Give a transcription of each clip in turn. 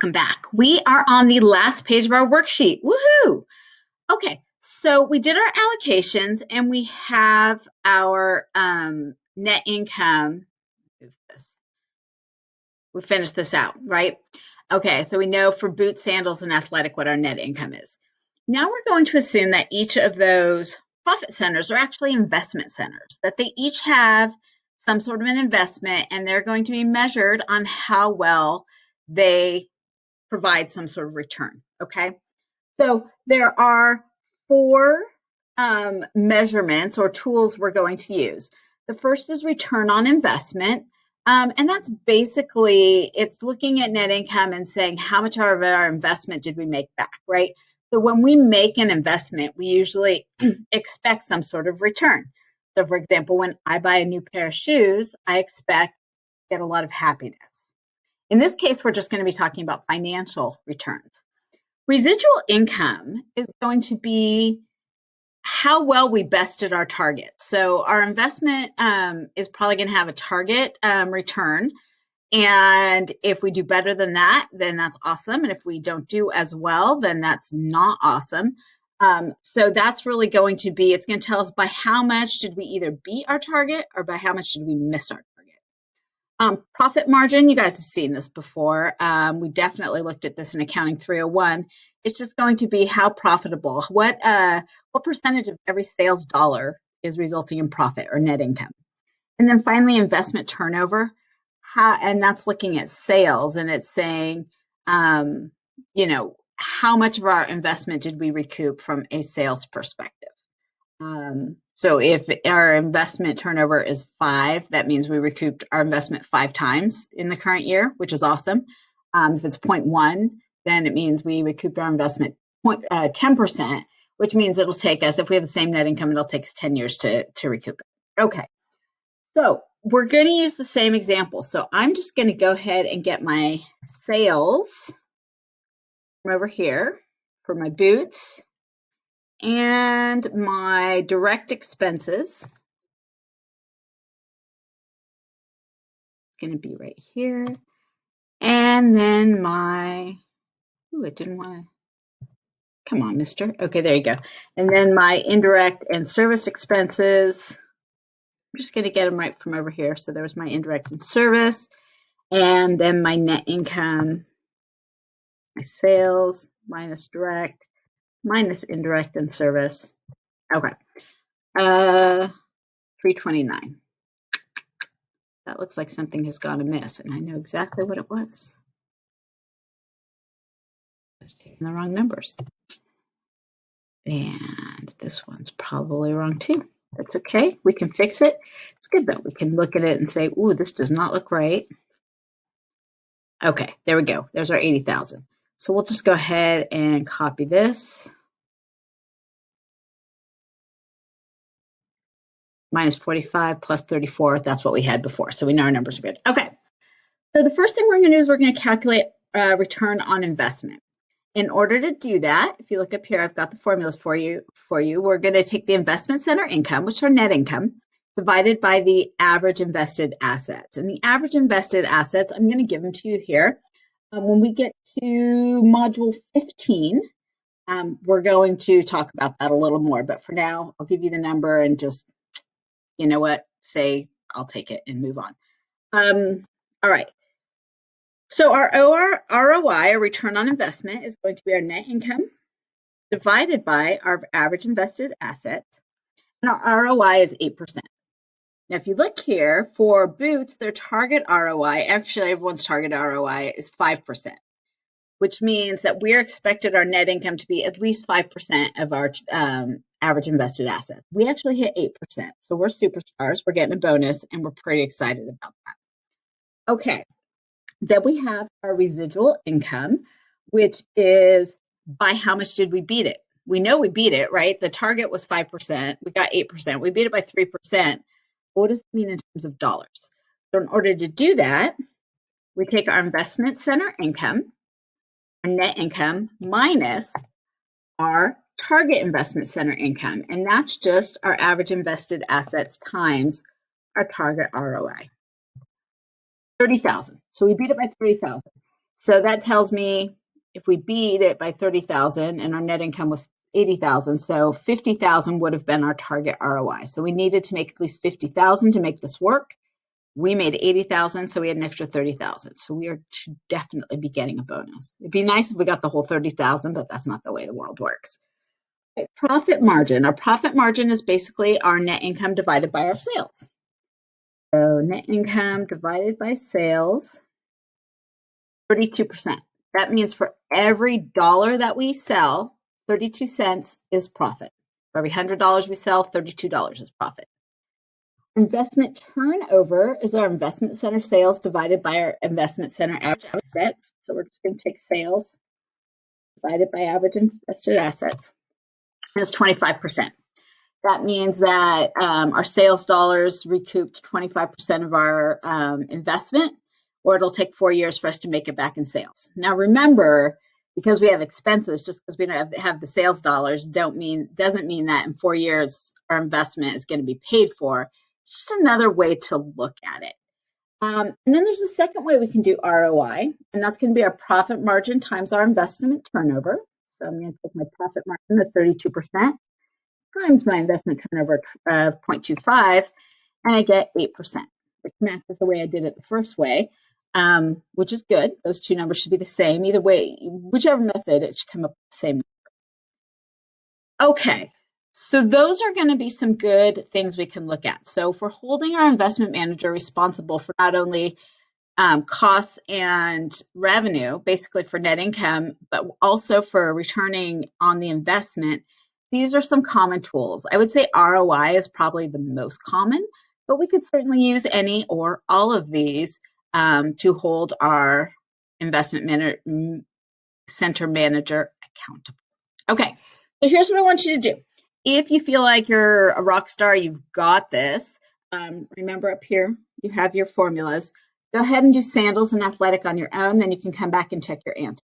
Welcome back. We are on the last page of our worksheet. Woohoo! Okay, so we did our allocations and we have our net income. Move this. We finished this out, right? Okay, so we know for boots, sandals, and athletic what our net income is. Now we're going to assume that each of those profit centers are actually investment centers, that they each have some sort of an investment and they're going to be measured on how well they provide some sort of return, okay? So there are four measurements or tools we're going to use. The first is return on investment. And that's basically, it's looking at net income and saying how much of our investment did we make back, right? So when we make an investment, we usually expect some sort of return. So for example, when I buy a new pair of shoes, I expect to get a lot of happiness. In this case, we're just going to be talking about financial returns. Residual income is going to be how well we bested our target. So our investment is probably going to have a target return. And if we do better than that, then that's awesome. And if we don't do as well, then that's not awesome. So that's really going to be, it's going to tell us by how much did we either beat our target or by how much did we miss our target. Profit margin, you guys have seen this before. We definitely looked at this in Accounting 301. It's just going to be how profitable, what percentage of every sales dollar is resulting in profit or net income. And then finally, investment turnover, and that's looking at sales, and it's saying, how much of our investment did we recoup from a sales perspective? So if our investment turnover is 5, that means we recouped our investment 5 times in the current year, which is awesome. If it's 0.1, then it means we recouped our investment 10%, which means it'll take us, if we have the same net income, it'll take us 10 years to recoup it. Okay, so we're going to use the same example. So I'm just going to go ahead and get my sales from over here for my boots. And my direct expenses going to be right here. And then it didn't want to, come on, mister. Okay, there you go. And then my indirect and service expenses, I'm just going to get them right from over here. So there was my indirect and service. And then my net income, my sales minus direct, minus indirect and service. Okay. 329. That looks like something has gone amiss, and I know exactly what it was. I was taking the wrong numbers. And this one's probably wrong too. That's okay. We can fix it. It's good though. We can look at it and say, ooh, this does not look right. Okay, there we go. There's our 80,000. So we'll just go ahead and copy this. Minus 45 plus 34, that's what we had before. So we know our numbers are good. Okay, so the first thing we're going to do is we're going to calculate return on investment. In order to do that, if you look up here, I've got the formulas for you. We're going to take the investment center income, which are net income, divided by the average invested assets. And the average invested assets, I'm going to give them to you here. When we get to module 15, we're going to talk about that a little more. But for now, I'll give you the number and just, you know what, say I'll take it and move on. All right. So our ROI, or return on investment, is going to be our net income divided by our average invested assets. And our ROI is 8%. Now, if you look here, for boots, their target ROI, actually everyone's target ROI is 5%, which means that we're expected our net income to be at least 5% of our average invested assets. We actually hit 8%. So we're superstars. We're getting a bonus, and we're pretty excited about that. Okay. Then we have our residual income, which is by how much did we beat it? We know we beat it, right? The target was 5%. We got 8%. We beat it by 3%. What does it mean in terms of dollars? So in order to do that, we take our investment center income, our net income, minus our target investment center income. And that's just our average invested assets times our target ROI. 30,000. So we beat it by 30,000. So that tells me if we beat it by 30,000 and our net income was 80,000, so 50,000 would have been our target ROI. So we needed to make at least 50,000 to make this work. We made 80,000, so we had an extra 30,000. So we should definitely be getting a bonus. It'd be nice if we got the whole 30,000, but that's not the way the world works. Okay, profit margin. Our profit margin is basically our net income divided by our sales. So net income divided by sales, 32%. That means for every dollar that we sell, 32 cents is profit. For every $100 we sell, $32 is profit. Investment turnover is our investment center sales divided by our investment center average assets. So we're just going to take sales divided by average invested assets. And it's 25%. That means that our sales dollars recouped 25% of our investment, or it'll take 4 years for us to make it back in sales. Now, remember, because we have expenses, just because we don't have the sales dollars, doesn't mean that in 4 years our investment is going to be paid for. It's just another way to look at it. And then there's a second way we can do ROI, and that's going to be our profit margin times our investment turnover. So I'm going to take my profit margin of 32% times my investment turnover of 0.25, and I get 8%, which matches the way I did it the first way, which is good. Those two numbers should be the same. Either way, whichever method, it should come up with the same. Okay, so those are going to be some good things we can look at. So if we're holding our investment manager responsible for not only costs and revenue, basically for net income, but also for returning on the investment, these are some common tools. I would say ROI is probably the most common, but we could certainly use any or all of these to hold our investment center manager accountable. Okay, so here's what I want you to do. If you feel like you're a rock star, you've got this. Remember up here, you have your formulas. Go ahead and do sandals and athletic on your own, then you can come back and check your answer.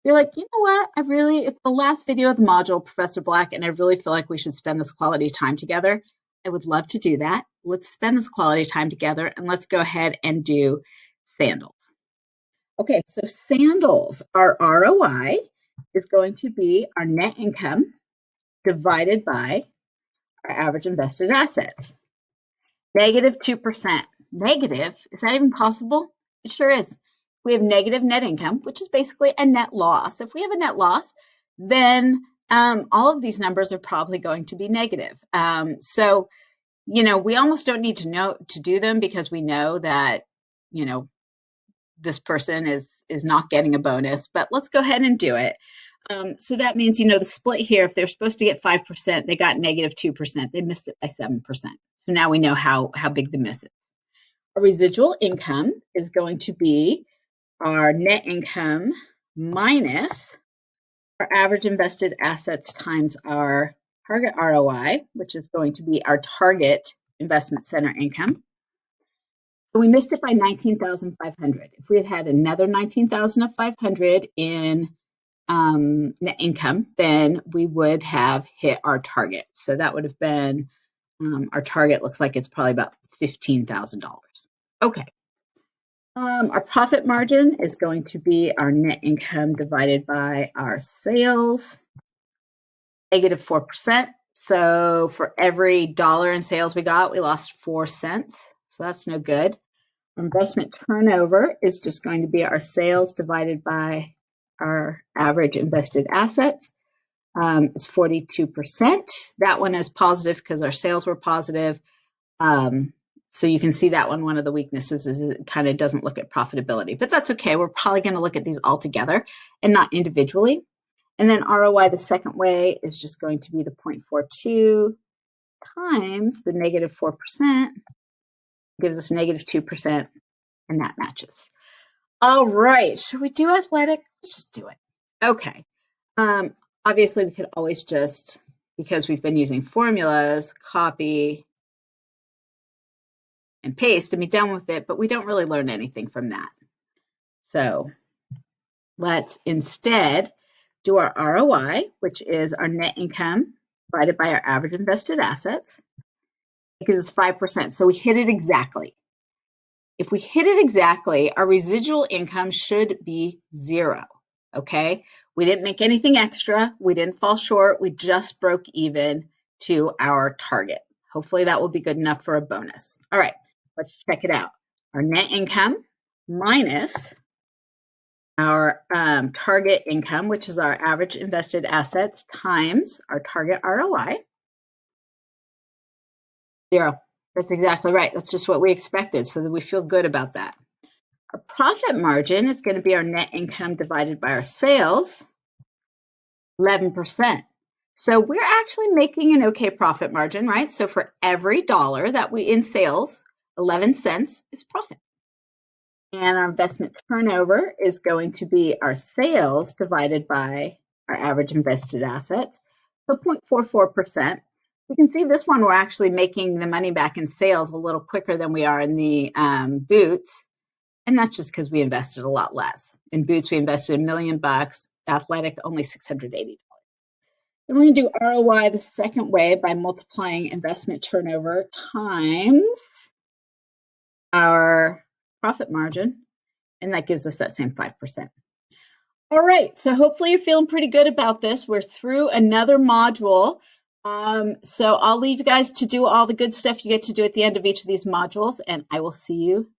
You're like, you know what? It's the last video of the module, Professor Black, and I really feel like we should spend this quality time together. I would love to do that. Let's spend this quality time together, and let's go ahead and do sandals. Okay, so sandals, our ROI is going to be our net income divided by our average invested assets. Negative 2%. Negative? Is that even possible? It sure is. We have negative net income, which is basically a net loss. If we have a net loss, then all of these numbers are probably going to be negative. So, we almost don't need to know to do them because we know that, this person is not getting a bonus, but let's go ahead and do it. So that means, the split here, if they're supposed to get 5%, they got negative 2%. They missed it by 7%. So now we know how big the miss is. Our residual income is going to be our net income minus our average invested assets times our target ROI, which is going to be our target investment center income. So we missed it by 19,500. If we had had another 19,500 in net income, then we would have hit our target. So that would have been, our target looks like it's probably about $15,000. Okay. Our profit margin is going to be our net income divided by our sales, negative 4%. So for every dollar in sales we got, we lost 4 cents. So that's no good. Investment turnover is just going to be our sales divided by our average invested assets. Is 42%. That one is positive because our sales were positive. So you can see that one of the weaknesses is it kind of doesn't look at profitability, but that's okay. We're probably going to look at these all together and not individually. And then ROI, the second way, is just going to be the 0.42 times the negative 4%, gives us negative 2%, and that matches. All right, should we do athletic? Let's just do it. Okay. Obviously, we could always just, because we've been using formulas, copy and paste and be done with it, but we don't really learn anything from that. So let's instead do our ROI, which is our net income divided by our average invested assets. It gives us 5%. So we hit it exactly. If we hit it exactly, our residual income should be 0, okay? We didn't make anything extra. We didn't fall short. We just broke even to our target. Hopefully that will be good enough for a bonus. All right, let's check it out. Our net income minus our target income, which is our average invested assets, times our target ROI. 0. That's exactly right. That's just what we expected, so that we feel good about that. Our profit margin is going to be our net income divided by our sales, 11%. So we're actually making an okay profit margin, right? So for every dollar that we in sales, 11 cents is profit. And our investment turnover is going to be our sales divided by our average invested assets, so 0.44%. You can see this one, we're actually making the money back in sales a little quicker than we are in the boots. And that's just because we invested a lot less. In boots, we invested $1 million, athletic, only $680. Then we're going to do ROI the second way by multiplying investment turnover times our profit margin. And that gives us that same 5%. All right, so hopefully you're feeling pretty good about this. We're through another module. So I'll leave you guys to do all the good stuff you get to do at the end of each of these modules, and I will see you